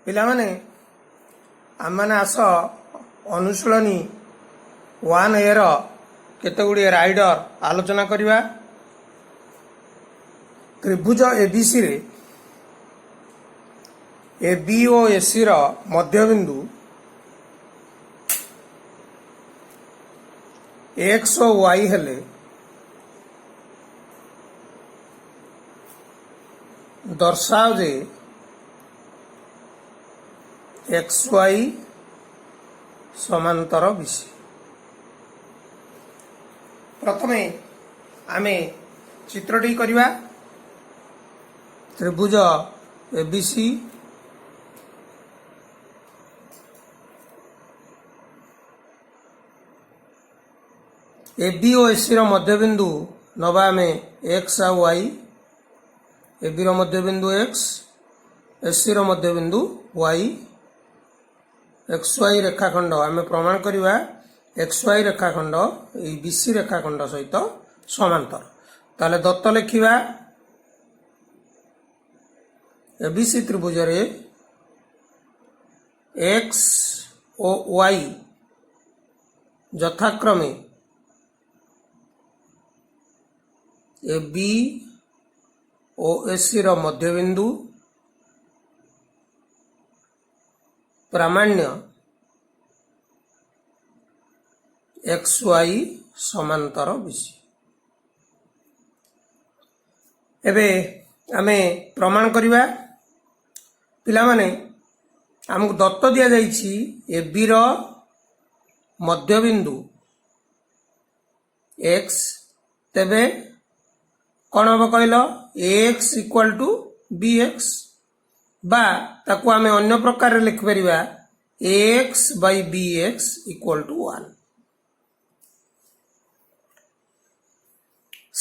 ପିଲାମାନେ ଆମମାନେ ଆସ ଅନୁଶୀଳନୀ 1A ର କେତେଗୁଡ଼ିଏ ରାଇଡର ଆଲୋଚନା କରିବା। ତ୍ରିଭୁଜ ABC ରେ AB ଓ AC ର ମଧ୍ୟବିନ୍ଦୁ X ଓ Y ହେଲେ ଦର୍ଶାଅ ଯେ XY समांतर BC। प्रथमे आमे चित्रटी करिवा। त्रिभुज ABC AB और AC रो मध्यबिंदु नबा आमे X और Y। AB रो मध्यबिंदु X, AC रो मध्यबिंदु Y। XY रेखाखंड आमे प्रमाण करिवा XY रेखाखंड ए BC रेखाखंड सहित समांतर। ताले दत्त लिखिवा ABC त्रिभुज रे X ओ Y यथाक्रमे AB ओ AC रो मध्यबिंदु प्रामाण्य XY समांतर BC। एबे आमे प्रमाण करिवा। पिला माने हमको दत्त दिया जाइछि AB रो मध्यबिंदु X तेबे कोन हो कहलो AX इक्वल टू BX बा ताकू आमे अन्य प्रकार रे लिख परिबा AX by BX equal to 1।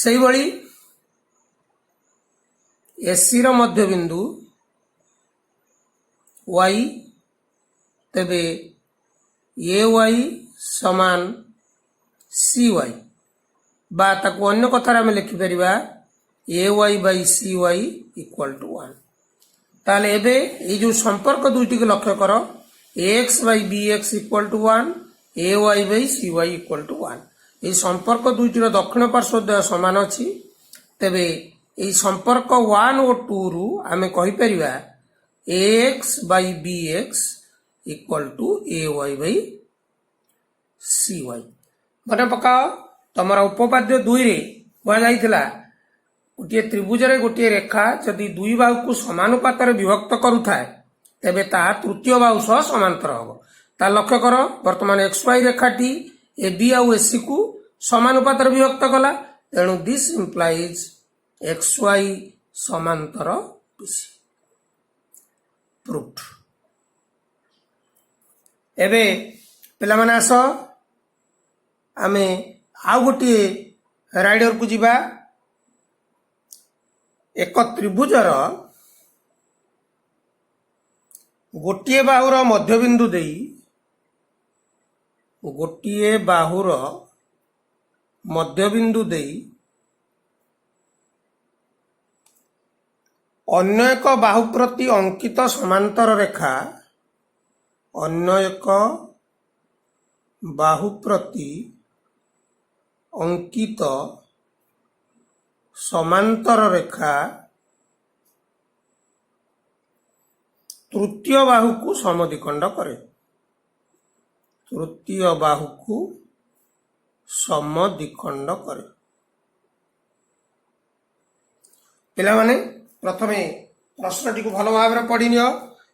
सही बड़ी AC रो मध्यबिंदु Y तेबे AY समान CY बा ताकू अन्य कथा रे आमे लिख परिबा AY by CY equal to 1। ताले एबे ये जो संपर्क दुईटी को लक्ष्य करो AX by BX equal to 1, AY by CY equal to 1। ये संपर्क दुईटी रो दक्षिण पार्श्वद्वय समान अछि। तेबे ये संपर्क 1 और 2 रु आमे कहि परिबा AX by BX equal to AY by CY। मने पकाओ तमरा उपपाद्य 2 रे कोन जाइथिला गोटे त्रिभुज रे गोटे रेखा जदि दुई बाहु को समानुपात रे विभक्त करूथाय तेबे ता तृतीय बाहु सह समांतर होबो। ता लक्ष्य करो वर्तमान XY रेखाटी AB और AC को समानुपात रे विभक्त कला तेणु दिस इंप्लाइज XY समांतर BC प्रूव्ड। एबे पिला माने आसो आमे आ गोटे राइडर को जिबा। एक त्रिभुजर गोटिए बाहुर मध्यबिंदु देई गोटिए बाहुर मध्यबिंदु देई अन्य एक बाहु प्रति अंकित समांतर रेखा अन्य एक बाहु प्रति अंकित समांतर रेखा तृतीय बाहु को समद्विखंड करे। तृतीय बाहु को समद्विखंड करे। पिला माने प्रथमे प्रश्नटी को भलो भाव रे पढ़ी नियो।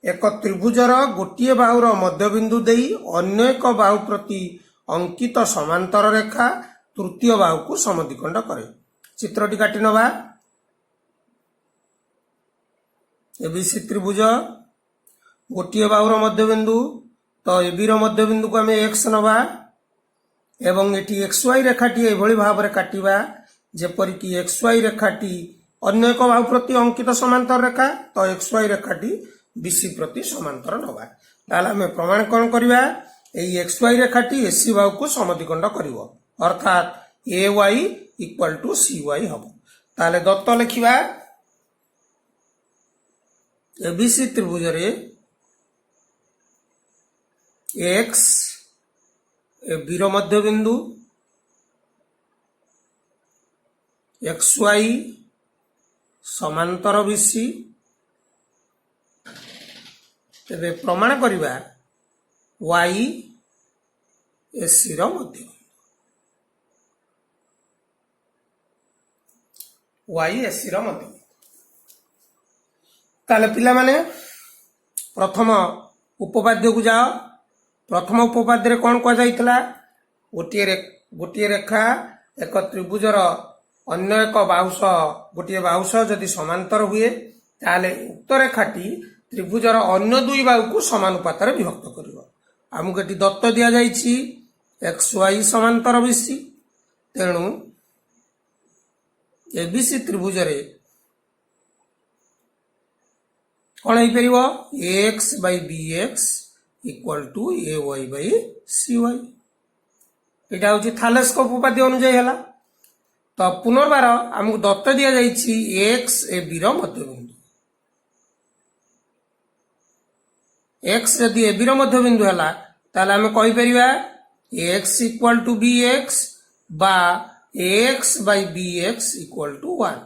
एक त्रिभुजर गोटिए बाहुर मध्यबिंदु देई अन्य एक बाहु प्रति अंकित समांतर रेखा तृतीय बाहु को समद्विखंड करे। चित्रटी काटी नबा। ABC त्रिभुज गोटिए बाहुर मध्यबिंदु तो AB रो मध्यबिंदु को आमे X नबा एवं एठी XY रेखाटी एभली भाव रे काटिबा जेपरि कि XY रेखाटी अन्य एक बाहु प्रति अंकित समांतर रेखा तो XY रेखाटी BC प्रति समांतर नबा। ताला आमे प्रमाण कोन करिवा एई XY रेखाटी AC बाहु को समद्विखंड करिवो अर्थात AY इक्वल टू CY हबो। ताले दत्त लिखिबा ABC त्रिभुज रे एक्स ए बी रो मध्य बिंदु एक्स वाई समांतर बीसी तेबे प्रमाण करिबा वाई एसी रो मध्य वाई एसी रो मध्य ताले पिला माने प्रथम उपपाद्य को जाओ प्रथम उपपाद्य रे कौन कह जाइतला गोटे रेखा एक त्रिभुजर अन्य एक बाहुस गोटे बाहुस जदि समांतर हुए ताले उक्त रेखाटी त्रिभुजर अन्य दुई बाहु को समानुपात रे विभक्त करिवो आमको एटी दत्त दिया जाइछि एक्स वाई समांतर बीसी तेणु एबीसी त्रिभुज रे कौन हो पारिबो X by B X equal to A Y by C Y एटा होची थालेस को उपपाद्य अनुसार हैला तो पुनर्बार हमको दत्त दिया जाइछि एक्स ए बी रो मध्य बिंदु एक्स यदि ए बी रो मध्य बिंदु हैला ताले हम कहि परिबा X equal to B X बा X by B X equal to 1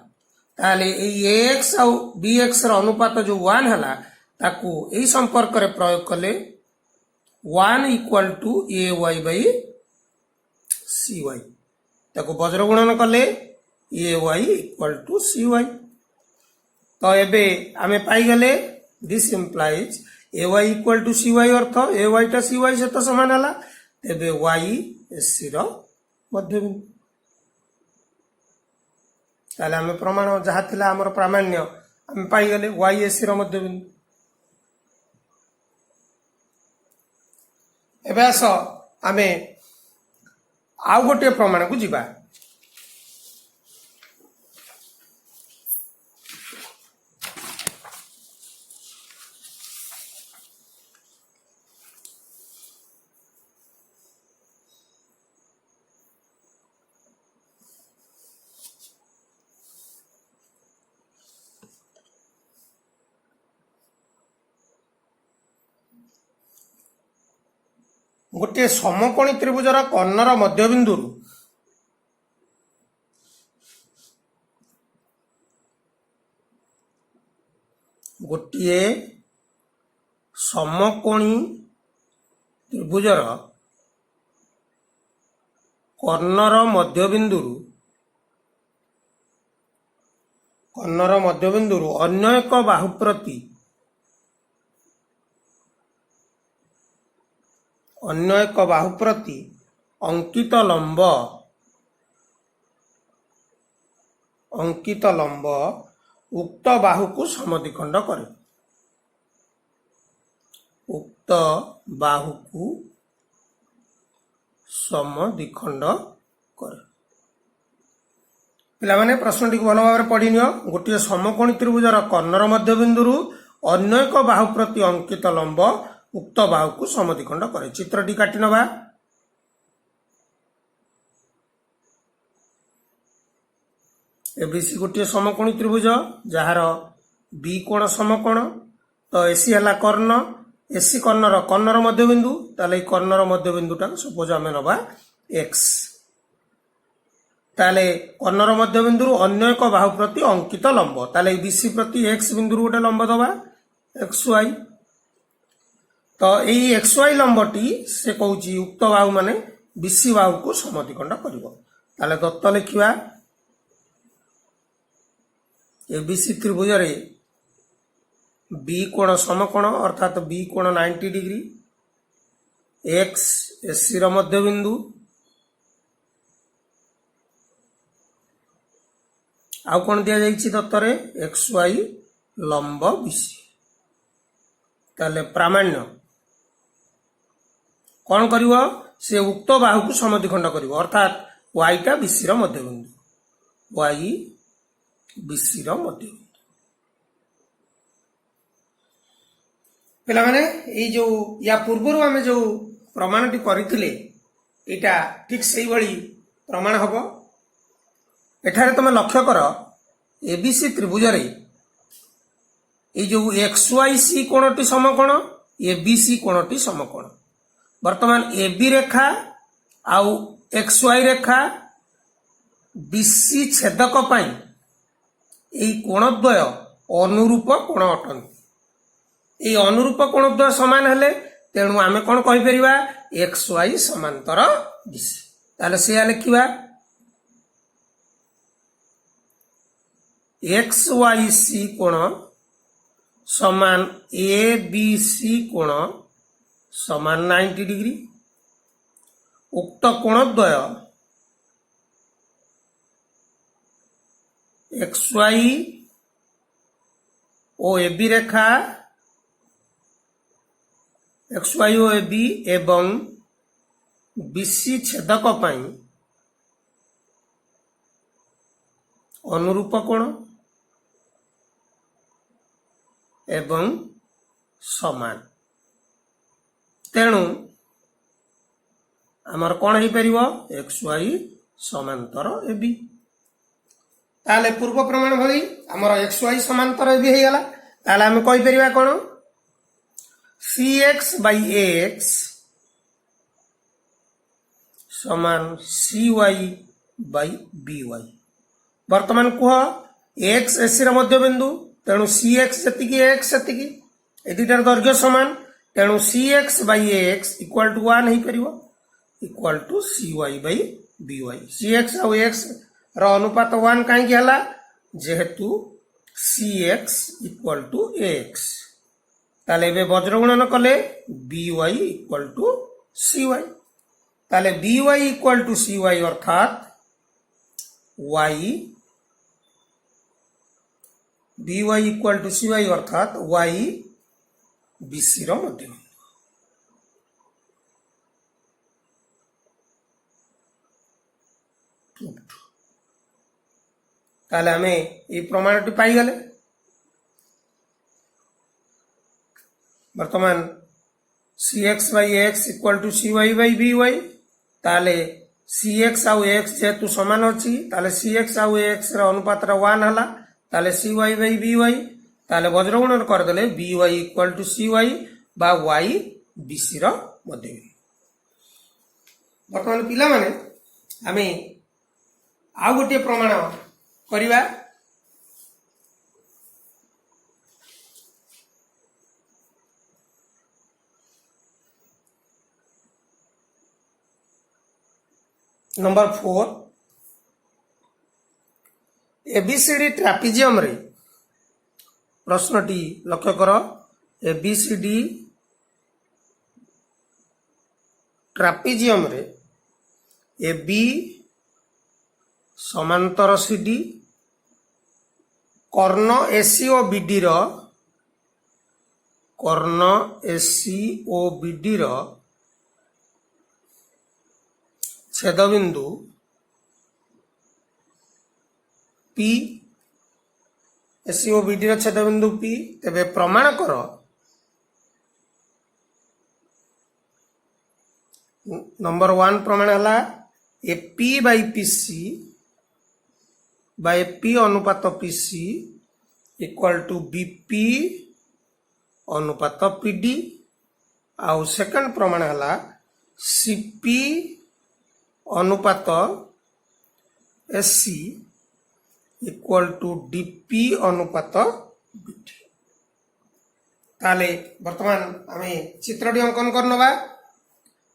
ताले एक्स और बी एक्स अनुपात जो 1 है ताकू यही संपर्क रे प्रयोग कले 1 equal to A Y by C Y ताकू वज्र गुणन कले A Y equal to C Y तो एबे आमे पाई गले this implies A Y equal to C Y अर्थ ए वाई टा सी वाई सहित समान हला तेबे वाई एसी रो मध्य बिंदु ताले आमे प्रमाण जहा थिला हमर प्रामाण्य आमे पाई गले वाई एसी रो मध्य बिंदु एबे आस आमे आउ गोटे प्रमाण को जिबा गोटे समकोणी त्रिभुजर कर्णर मध्यबिंदु गोटे समकोणी त्रिभुजर कर्णर मध्यबिंदु अन्य एक बाहु प्रति अंकित लंब उक्त बाहु को समद्विखंड करे उक्त बाहु को समद्विखंड करे पिला माने प्रश्न टी भल भाव पढ़ी नियो गोटे समकोणी त्रिभुजर कर्णर मध्यबिंदु अन्य एक बाहु प्रति अंकित लंब उक्त बाहु को समद्विखंड करे चित्रटी काटी नबा एबीसी गोटे समकोणी त्रिभुज जार बी कोण समकोण तो एसी हला कर्ण एसी कर्णर मध्यबिंदु ताले कर्णर मध्यबिंदुटा सपोज आमे नबा एक्स ताले कर्णर मध्यबिंदु अन्य एक बाहु प्रति अंकित लंब ताले बीसी प्रति एक्स बिंदु गोटे लंब दबा एक्स वाई तो यही एक्स वाई लंबटी से कहूची उक्त बाहु माने बीसी बाहु को समद्विखंड करिवो ताले दत्त लिखिबा एबीसी त्रिभुज रे बी कोण समकोण अर्थात बी कोण 90 डिग्री एक्स एसी रो मध्यबिंदु आउ कोण दिया जाइछि दत्त रे एक्स वाई लंब बीसी ताले प्रामाण्य कौन करिवो से उक्त बाहु को समद्विखंड करिवो अर्थात वाई टा बीसी रो मध्यबिंदु वाई बीसी रो मध्यबिंदु पिला माने ए जो या पूर्वरु आमे जो प्रमाणटी करिथिले एटा ठीक सेही भली प्रमाण हबो एठारे तमे लक्ष्य कर एबीसी त्रिभुज रे ए जो एक्स वाई सी कोणटी समकोण एबीसी कोणटी समकोण वर्तमान ए बी रेखा आउ एक्स वाई रेखा बीसी छेदक पाई एई कोणद्वय अनुरूप कोण अटंती। ए अनुरूप कोणद्वय समान हेले तेणु आमे कोन कहि परिबा एक्स वाई समांतर बीसी। ताले से लिखिबा एक्स वाई सी कोण समान ए बी सी कोण समान 90 डिग्री। उक्त कोणद्वय X Y O A B रेखा X Y O A B एवं बीसी छेदक पाई अनुरूप कोण एवं समान। तेणु आमर कौन हो परिबो एक्स वाई समांतर ए बी। ताले पूर्व प्रमाण भली आमर एक्स वाई समांतर ए बी हेगला। ताले आमे कहि परिबा कोन सी एक्स बाई ए एक्स समान सी वाई बाई बी वाई। वर्तमान कह एक्स एसी र मध्य बिंदु तेणु सी एक्स जतिकी एक्स सेतिकी ए दुटार दैर्घ्य समान तेणु C X by X equal to 1 हो परिबो equal to C Y by B Y. C X आउ एक्स र अनुपात 1 कहीं हला जेहेतु C X equal to X. ताले एबे वज्र गुणन कले B Y equal to C Y. ताले B Y equal to C Y अर्थात Y B Y equal to C Y अर्थात वाई बीसी रो मध्य बिंदु। ताले हमें ये प्रमाणटी पाई गले। वर्तमान C X by X equal to C Y by B Y. ताले सी एक्स आउ एक्स जेहेतु समान अच्छी ताले सी एक्स आउ एक्स र अनुपात 1 हला ताले C Y by B Y. ताले वज्र गुणन करदेले B Y equal to C Y बा वाई बीसी रो मध्य बिंदु। वर्तमान पिला माने आमे आउ गोटे प्रमाण करिबा। नंबर 4 एबीसीडी ट्रापिजियम रे प्रश्नटी लक्ष्य कर। एबीसीडी ट्रापिजियम रे এবি समांतर सीडी कर्ण एसी ओ बीडी रो कर्ण एसी ओ बीडी रो छेदबिंदु पी एसी ओ बीडी रो छेदबिंदु पी। तेबे प्रमाण कर नंबर 1 प्रमाण हला AP by PC by P अनुपात पीसी इक्वल टू बीपी अनुपात पीडी। आउ सेकंड प्रमाण हला सीपी अनुपात एससी इक्वल टू डीपी अनुपात बीटी। ताले वर्तमान आमे चित्रटी अंकन करनबा।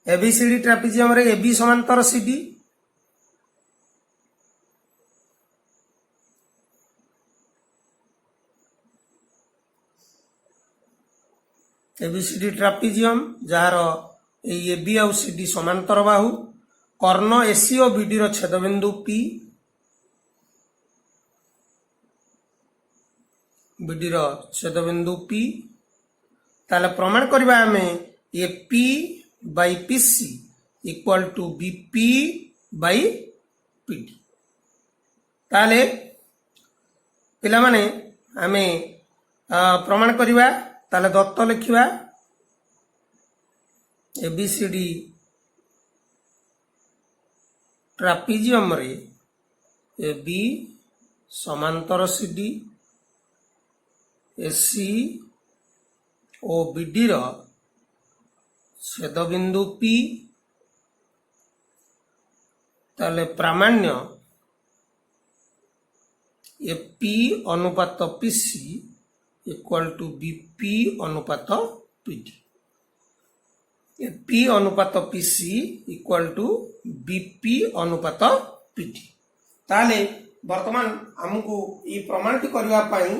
एबीसीडी ट्रापिजियम रे एबी समांतर सीडी एबीसीडी ट्रापिजियम जार एबी आउ सीडी समांतर बाहु कर्ण एसी और बीडी रो छेदबिंदु पी बीडी रो छेदबिंदु पी। ताले प्रमाण करबा हमें AP by PC equal to BP by PD. ताले पिला माने हमें प्रमाण करबा। ताले दत्त लिखिबा एबीसीडी ट्रापिजियम रे एबी समांतर सीडी एसी ओ बीडी रो छेदबिंदु P ताले प्रामाण्य ए P अनुपात PC इक्वल टू BP अनुपात PD। ए P अनुपात PC इक्वल टू BP अनुपात PD। ताले वर्तमान हमको ये प्रमाणित करबा पई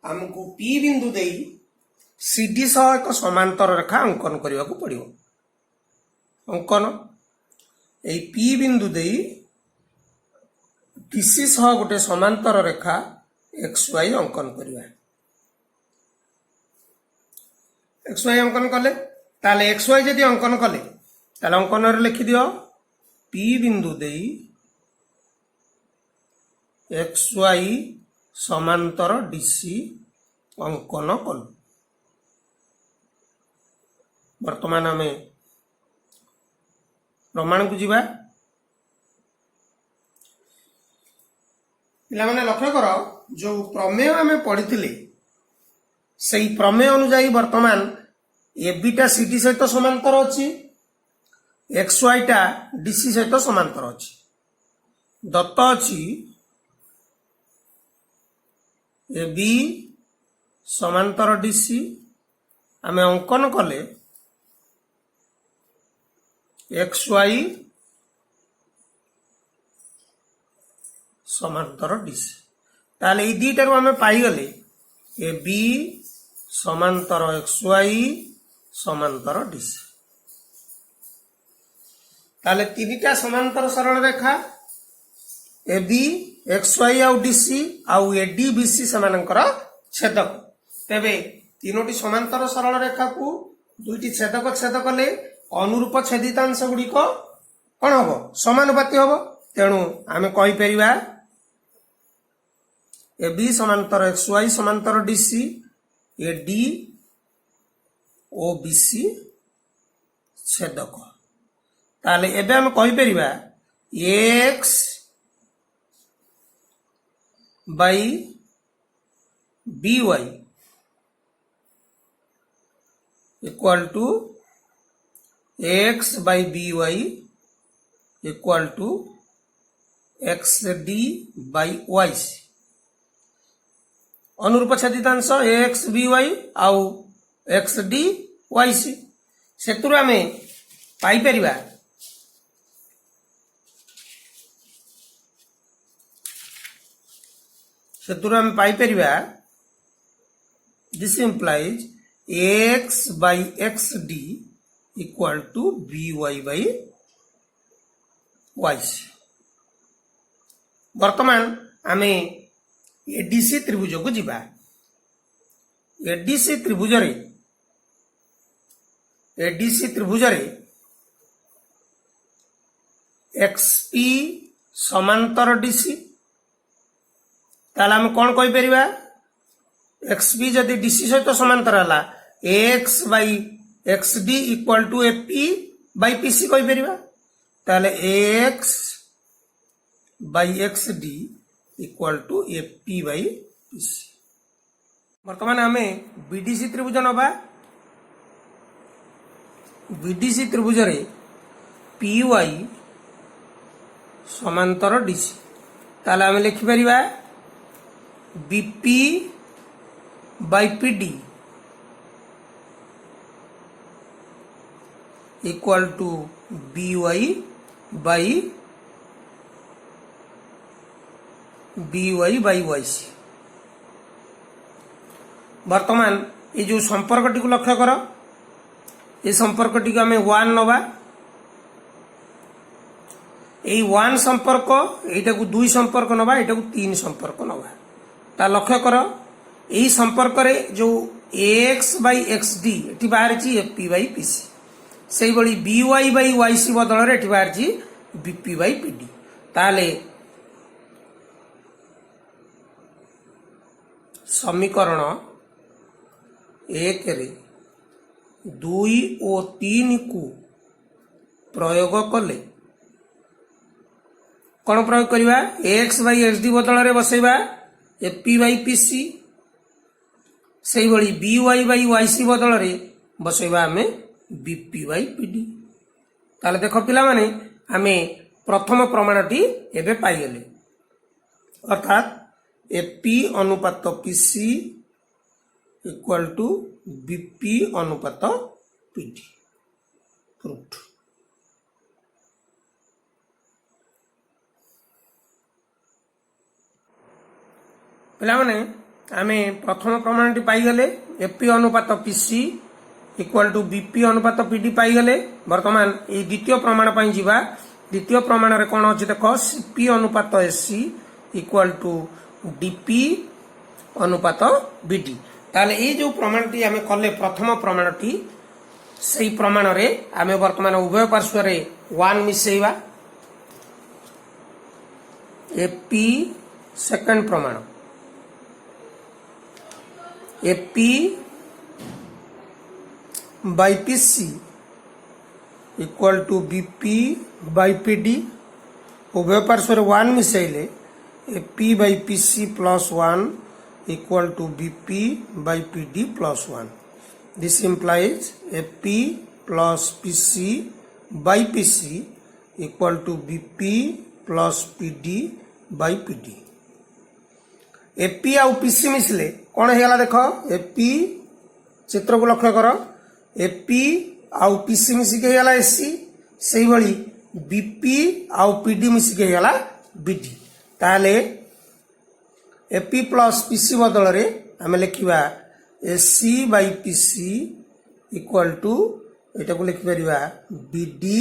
हमको P बिंदु देई CD सह एक समांतर रेखा अंकन करबा को पड़ियो। अंकन ए P बिंदु देई DC सह गोटे समांतर रेखा XY अंकन करबा। XY अंकन कले ताले XY जदि अंकन कले ताले अंकन रे लिखि दियो P बिंदु देई XY समांतर DC अंकन कल। वर्तमान आमे प्रमाण को जीवा। पिला माने लक्ष्य करो जो प्रमेय आमे पढ़िथिले सही प्रमेय अनुसार वर्तमान AB टा CD सहित समांतर अछि, XY टा DC सहित समांतर अछि। दत्त अछि AB समांतर DC आमे अंकन कले XY समांतर DC। ताले ई दीटारु आमे पाई गले AB समांतर XY समांतर DC। ताले तीनटा समांतर सरल रेखा AB XY आउ DC आउ AD BC समानकर छेदक। तेबे तीनोटी समांतर सरल रेखा को दुईटी छेदक छेद कले अनुरूप छेदितांश गुड़िक कौन हम समानुपाती हम। तेणु आमे कहि परिबा AB समांतर XY समांतर DC AD ओ BC छेदक। ताले एबे हम कहि परिबा AX by BY equal to X by BY equal to XD by YC। अनुरूप छेदितांश AX BY आउ XD YC सेतुरु आमे पाई परिबा this implies AX by XD equal to BY by YC। वर्तमान आमे ADC त्रिभुज को जीवा। ADC त्रिभुज रे XP समांतर DC ताला हम कौन कहि परिबा XP जदि DC सहित समांतर हला AX by XD equal to AP by PC कहि परिबा। ताले AX by XD equal to AP by PC। वर्तमान हमें BDC त्रिभुज नबा। BDC त्रिभुज रे PY समांतर DC ताले हमें लिखि परिबा BP by PD equal to BY by YC। वर्तमान ये जो संपर्क टी को लक्ष्य कर ये संपर्क टी को हमें 1 नबा। ये 1 संपर्क एटा को 2 संपर्क नबा एटा को 3 संपर्क नबा। ता लक्ष्य कर यही संपर्क रे जो AX by XD एटी बाहर छी AP by PC सेही बळी BY by YC बदल रे एटी बाहर छी BP by PD। ताले समीकरण 1 रे 2 और 3 को प्रयोग कले कौन प्रयोग करिबा AX by XD बदल रे बसैबा AP by PC सेही बळी BY by YC बदल रे बसैबा हमें बीपी बाई पीडी। ताले देख पिला माने आमे प्रथम प्रमाणटी एबे पाइगले, अर्थात एपी अनुपात पीसी इक्वल टू बीपी अनुपात पीडी प्रूफ। पिला माने आमे प्रथम प्रमाणटी पाइगले एपी अनुपात पीसी इक्वल टू बीपी अनुपात पीडी पाइगले। वर्तमान ये द्वितीय प्रमाण पाई जिबा। द्वितीय प्रमाण रे कोन अछि देखो सीपी अनुपात एससी इक्वल टू डीपी अनुपात बीडी। ताले ये जो प्रमाणटी आमे कले प्रथम प्रमाणटी सेही प्रमाण रे आमे वर्तमान उभय पार्श्व रे 1 मिसेइबा। एपी सेकंड प्रमाण AP by PC equal to BP by PD. उभय पार्श्व 1 मिसेले AP by PC plus 1 equal to BP by PD plus 1। This implies AP plus PC by PC equal to BP plus PD by PD. AP आउ PC मिसले कौन है देख, AP चित्र को लक्ष्य कर, एपी आउ पीसी मिसिक होगा एससी, से भली बीपी आउ पीडी मिसिक होगा बीडी। ताले एपी प्लस पीसी बदल रे आमे लिखिबा SC by PC equal to एटा को लिखि परिबा बीडी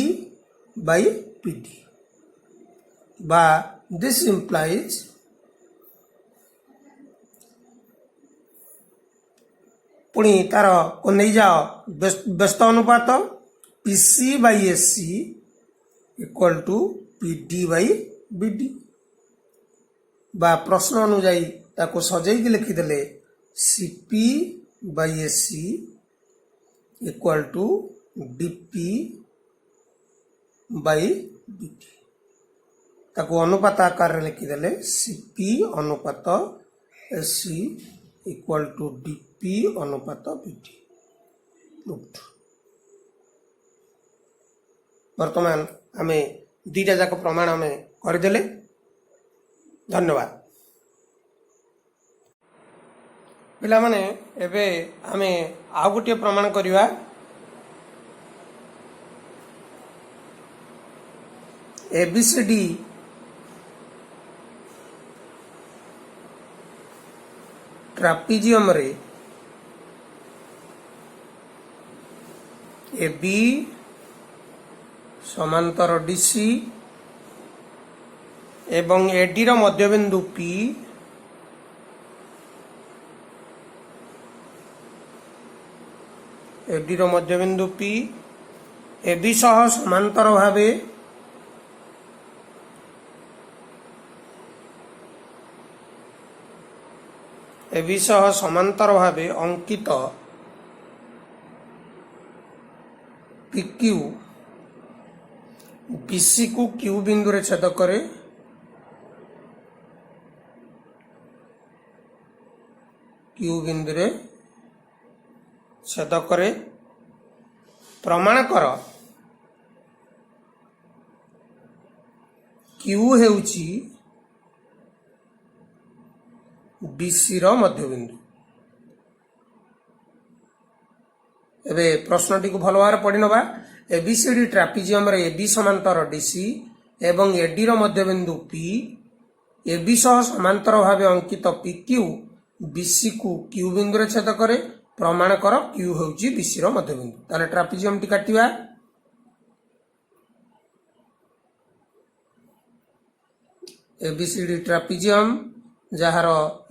बाई पीडी बा दिस implies पुणी तार को नहीं जाओ व्यस्त अनुपात PC by SC equal to PD by BD बा प्रश्न अनुजाई ताको सजाई के लिखिदेले CP by SC equal to DP by BD. ताको अनुपात आकार रे लिखिदेले सीपी अनुपात एससी इक्वल टू डीपी अनुपात बीडी। वर्तमान आमे दुईटा जाक प्रमाण आमे करदेले। धन्यवाद पिला माने। एबे आमे आउ गोटे प्रमाण करिवा। एबीसीडी ट्रापिजियम रे एबी समांतर डीसी एवं एडी रो मध्यबिंदु पी एडी रो मध्यबिंदु पी एबी सह समांतर भावे एबी सह समांतर भावे अंकित पीक्यू बीसी को क्यू बिंदु रे छेद करे। क्यू बिंदु रे छेद करे। प्रमाण कर क्यू हेउची बीसी रो मध्यबिंदु। एबे प्रश्नटी को भल भाव पढ़ी नवा। एबीसीडी ट्रापिजियम रे एबी समांतर डीसी एवं एडी रो मध्यबिंदु पी एबी सह समांतर भावे अंकित पीक्यू बीसी को क्यू बिंदु रे छेद करे। प्रमाण कर क्यू होउची बीसी रो मध्यबिंदु। ताले ट्रापिजियम टी काटिबा। एबीसीडी ट्रापिजियम जहार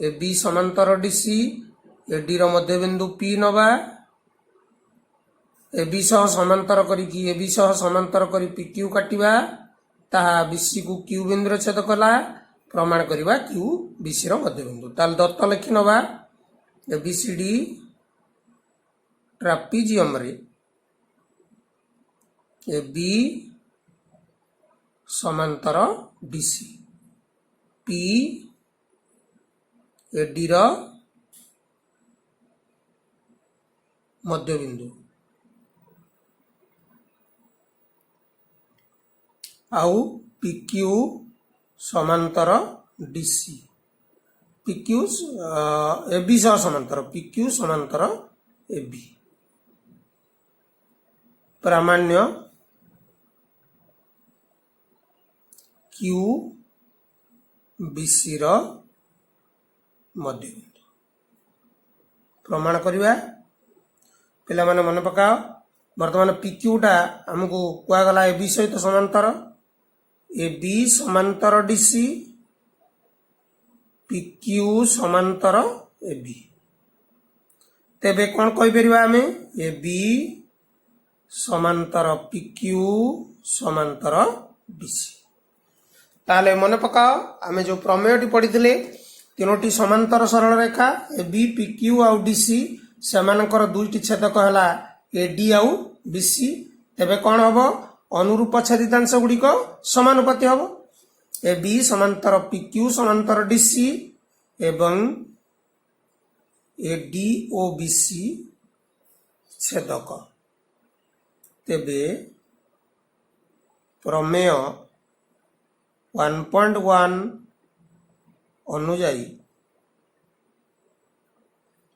एबी समांतर डीसी एडी रो मध्यबिंदु पी नवा। एबी सह समांतर करी एबी सह समांतर करी पीक्यू काटिबा। ताहा बीसी को क्यू बिंदु रे छेद कला। प्रमाण करिबा क्यू बीसी रो मध्यबिंदु। ताल दत्त लिखि नवा। एबीसीडी ट्रापिजियम रे एबी समांतर डीसी पी एडी रो मध्यबिंदु आउ PQ समांतर DC PQ AB सह समांतर PQ समांतर AB प्रामाण्य Q BC रो मध्यबिंदु प्रमाण करवा पिला माने मन पकाओ वर्तमान PQ टा हमको कुआ गला AB सहित समांतर AB समांतर DC PQ समांतर AB तेबे कौन कहि परिबा हमें AB समांतर PQ समांतर DC ताले मन पकाओ आमे जो प्रमेयटी पढ़िथिले तीनोटी समांतर सरल रेखा AB PQ आउ DC सेमानकर दुईटी छेदक हला AD आउ BC तेबे कौन हबो अनुरूप छेदितांश गुड़िक समानुपाती हबो AB समांतर PQ समांतर DC एवं AD ओ BC छेदक तेबे प्रमेय 1.1 अनुजाई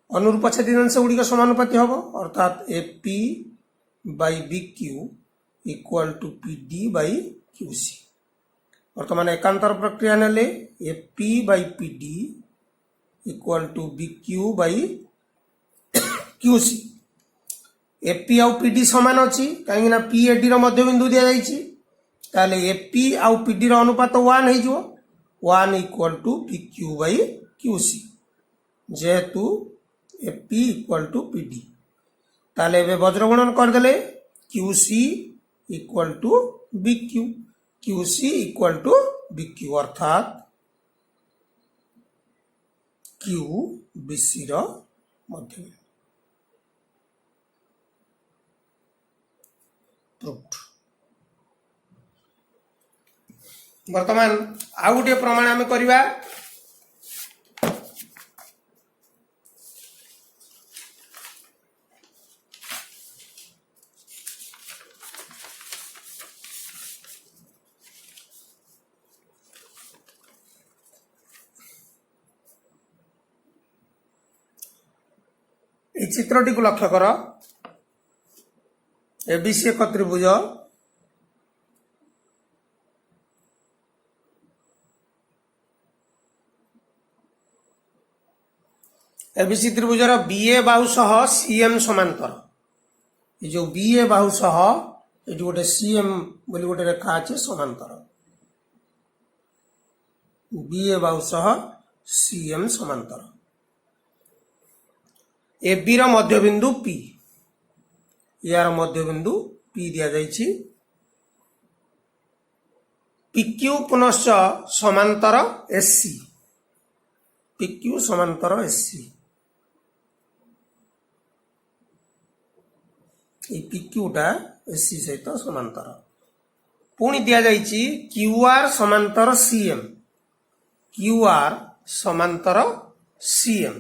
अनुरूप छेदितांश गुड़िक समानुपाती हबो अर्थात AP by BQ equal to PD by QC वर्तमान एकांतर प्रक्रिया नेले AP by PD equal to BQ by QC AP आउ PD समान अछि काहेकि ना PAD रो मध्यबिंदु दिया जाइछि ताले AP आउ PD रो अनुपात 1 हे जो 1 equal to PQ by QC जेहेतु AP इक्वल टू PD ताले बे वज्रगुणन कर देले QC equal to BQ QC equal to BQ अर्थात Q BC रो मध्यबिंदु प्रूव्ड वर्तमान आउ गोटे प्रमाण आमे करिवा चित्रटी को लक्ष्य कर ABC एक त्रिभुज ABC त्रिभुजर BA बाहु सह CM समांतर ये जो BA बाहु सह ये गोटे CM बोली गोटे रेखा अच्छे समांतर BA बाहु सह CM समांतर AB रो मध्यबिंदु P यार मध्यबिंदु P दिया जाइछि PQ पुनश्च समांतर SC PQ समांतर SC ये PQ टा SC सहित समांतर पुणी दिया जाइछि QR समांतर CM QR समांतर CM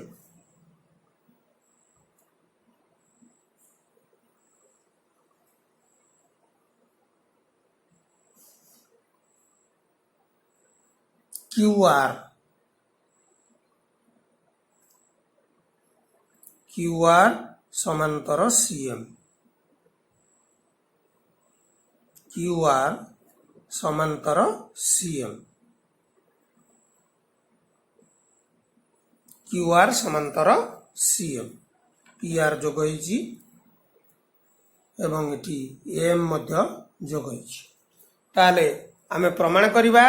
QR समांतर CM QR समांतर CM QR समांतर CM PR जोग होइछि एवं एठी M मध्य जोग होइछि ताले आमे प्रमाण करिबा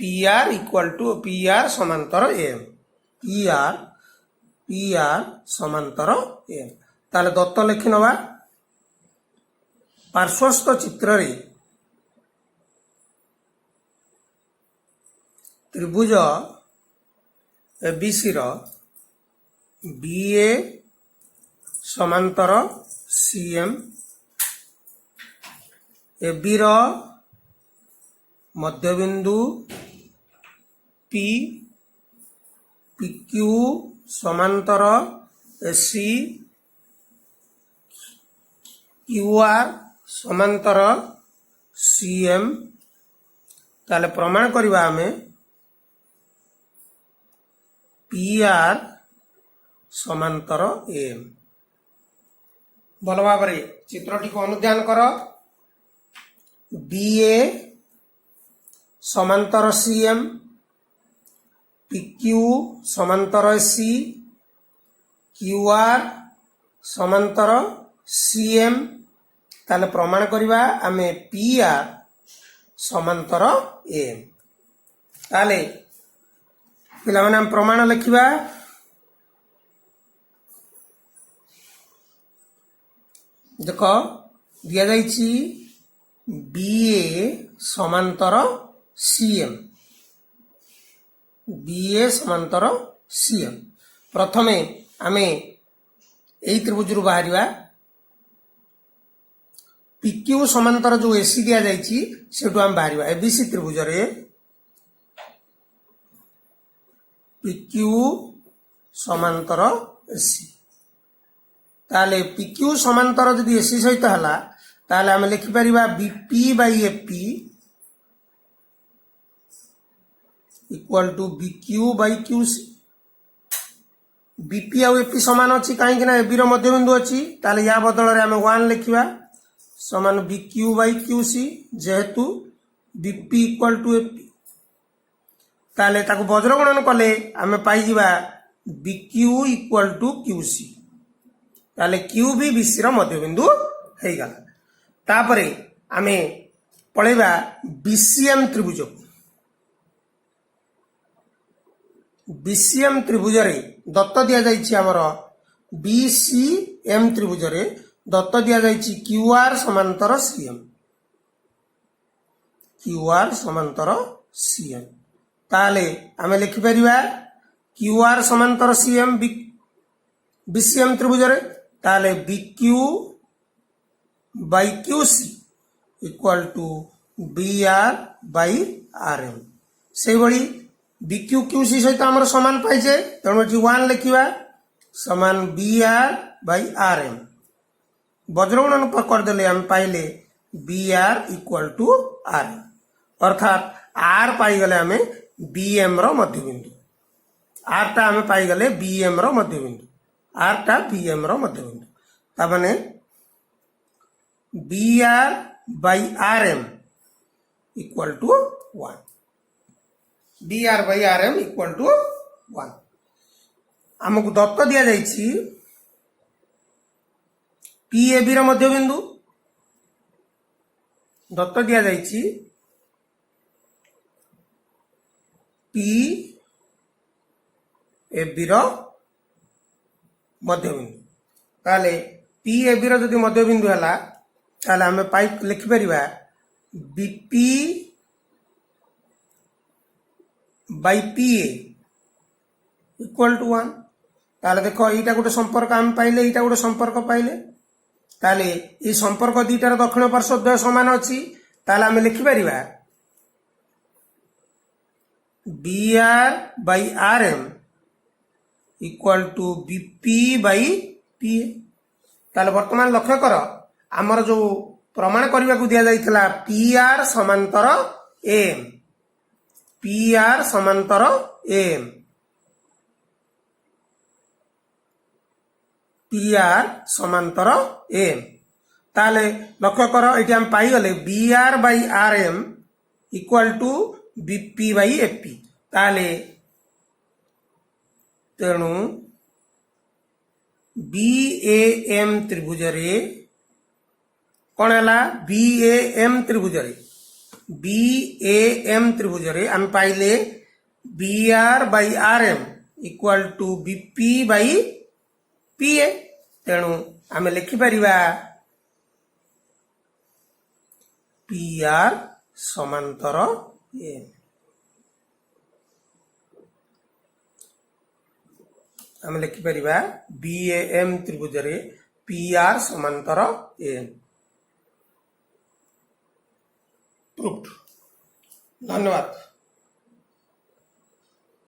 PR इक्वल टू PR समांतर M PR समांतर M ताले दत्त लिखि नवा पार्श्वस्थ चित्र रे त्रिभुज ABC रो BA समांतर CM AB रो मध्यबिंदु P PQ समांतर SC QR समांतर CM ताले प्रमाण करवा आमे पी आर समांतर एम। भल भाव चित्रटी को अनुध्यान कर। बी ए समांतर सी एम, पी क्यू समांतर सी, क्यू आर समांतर सी एम। ताले प्रमाण करवा आमे पी आर समांतर एम। ताले पिला माने हम प्रमाण लिखिबा। देखो दिया जाइछि बी ए समांतर सी एम, बी ए समांतर सी एम। प्रथमे आमे एई त्रिभुज रु बाहरिबा। पीक्यू समांतर जो एसी दिया जाइछि सेटु हम बाहरिबा। एबीसी त्रिभुज रे पीक्यू समांतर एसी। ताले पीक्यू समांतर जदि एसी सहित हला ताले हम लिखि परिबा BP by AP equal to BQ by QC. BP आउ एपी समान अछि काहे ना एबी रो मध्य बिंदु अछि। ताले या बदल रे हम 1 लिखिबा समान बीक्यू बाई क्यूसी जेहेतु बीपी इक्वल टू एपी। ताले ताको वज्र गणन कले आमे पाई जिबा बीक्यू इक्वल टू क्यूसी। ताले क्यू भी बीसी रो मध्य बिंदु हेइ गला। तापरे आमे पळेबा बीसीएम त्रिभुज। बीसीएम त्रिभुज रे दत्त दिया जाइछि हमर बीसीएम त्रिभुज रे दत्त दिया जाइछि क्यूआर समांतर सीएम, क्यूआर समांतर सीएम। ताले आमे लिखि परिबा क्यूआर समांतर सीएम बीसीएम त्रिभुज रे। ताले BQ by QC equal to BR by RM. से भली बीक्यू क्यूसी सहित हमर समान पाइजे तेणु 1 लिखिबा समान बीआर बाई आरएम। वज्रगुणन कर देले हम पाइले बीआर इक्वल टू आरएम। अर्थात आर पाई गले हमें बीएम रो मध्य बिंदु। आर टा हमें पाई गले बीएम रो मध्य बिंदु। आर टा बीएम रो मध्य बिंदु। ता माने BR by RM equal to 1। BR by RM equal to 1। हमको दत्त दिया जाइछि पी ए बी रो मध्य बिंदु। दत्त दिया जाइछि पी ए बी रो मध्य बिंदु। ताले पी ए बी रो जदि मध्य बिंदु हला ताले हमें पाई लिखि परिबा BP by P A equal to 1। ताले देखो एटा गोटे संपर्क हम पाइले, एटा गोटे संपर्क पाइले। ताले ये संपर्क दुईटार दक्षिण पार्श्व द्वय समान अछि। ताले हम लिखि परिबा BR by RM equal to BP by P A. ताले वर्तमान लक्ष्य कर आमर जो प्रमाण करने को दिया जाइथिला पीआर समांतर एम, पीआर समांतर एम, पीआर समांतर एम। ताले लक्ष्य कर एटी हम पाई गले BR by RM equal to BP by AP. ताले तेणु बीएएम त्रिभुज रे कौन है बीएएम त्रिभुज रे, बीएएम त्रिभुज रे हम पाइले BR by RM equal to BP by PA. तेणु आम लिखि परिबा पीआर समांतर एम। आम लिखि परिबा बीएएम त्रिभुज रे पीआर समांतर एम। प्रूव्ड। धन्यवाद।